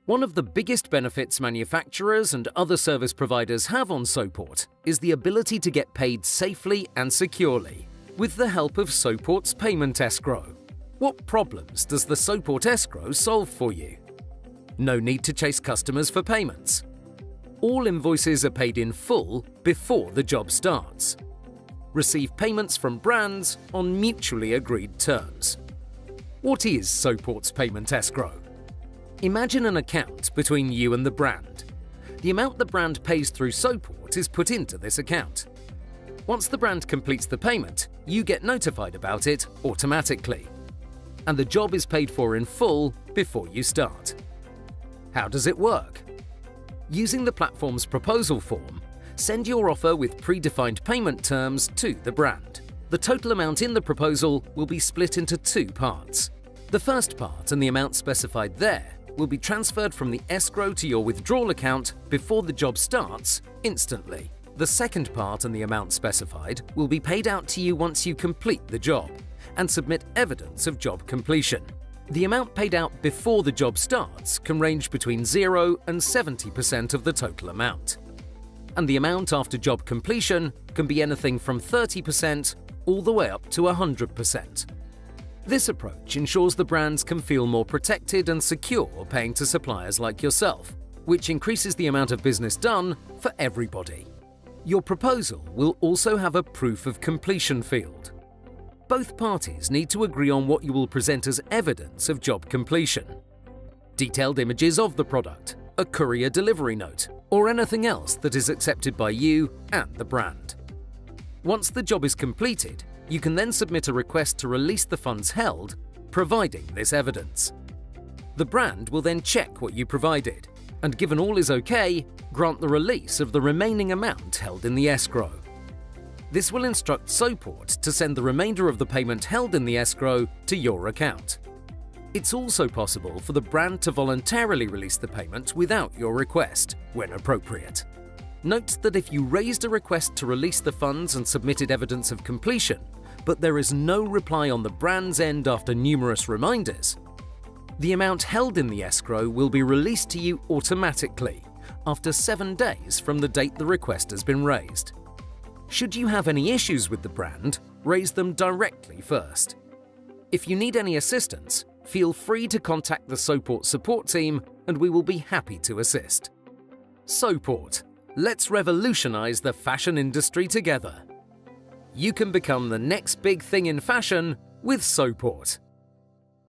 One of the biggest benefits manufacturers and other service providers have on Sewport is the ability to get paid safely and securely with the help of Sewport's payment escrow. What problems does the Sewport escrow solve for you? No need to chase customers for payments. All invoices are paid in full before the job starts. Receive payments from brands on mutually agreed terms. What is Sewport's payment escrow? Imagine an account between you and the brand. The amount the brand pays through Sewport is put into this account. Once the brand completes the payment, you get notified about it automatically. And the job is paid for in full before you start. How does it work? Using the platform's proposal form, send your offer with predefined payment terms to the brand. The total amount in the proposal will be split into two parts. The first part and the amount specified there will be transferred from the escrow to your withdrawal account before the job starts instantly. The second part and the amount specified will be paid out to you once you complete the job and submit evidence of job completion. The amount paid out before the job starts can range between 0 and 70% of the total amount. And the amount after job completion can be anything from 30% all the way up to 100%. This approach ensures the brands can feel more protected and secure paying to suppliers like yourself, which increases the amount of business done for everybody. Your proposal will also have a proof of completion field. Both parties need to agree on what you will present as evidence of job completion. Detailed images of the product, a courier delivery note, or anything else that is accepted by you and the brand. Once the job is completed, you can then submit a request to release the funds held, providing this evidence. The brand will then check what you provided, and given all is okay, grant the release of the remaining amount held in the escrow. This will instruct Sewport to send the remainder of the payment held in the escrow to your account. It's also possible for the brand to voluntarily release the payment without your request, when appropriate. Note that if you raised a request to release the funds and submitted evidence of completion, but there is no reply on the brand's end after numerous reminders, the amount held in the escrow will be released to you automatically after 7 days from the date the request has been raised. Should you have any issues with the brand, raise them directly first. If you need any assistance, feel free to contact the Sewport support team and we will be happy to assist. Sewport. Let's revolutionize the fashion industry together. You can become the next big thing in fashion with Sewport.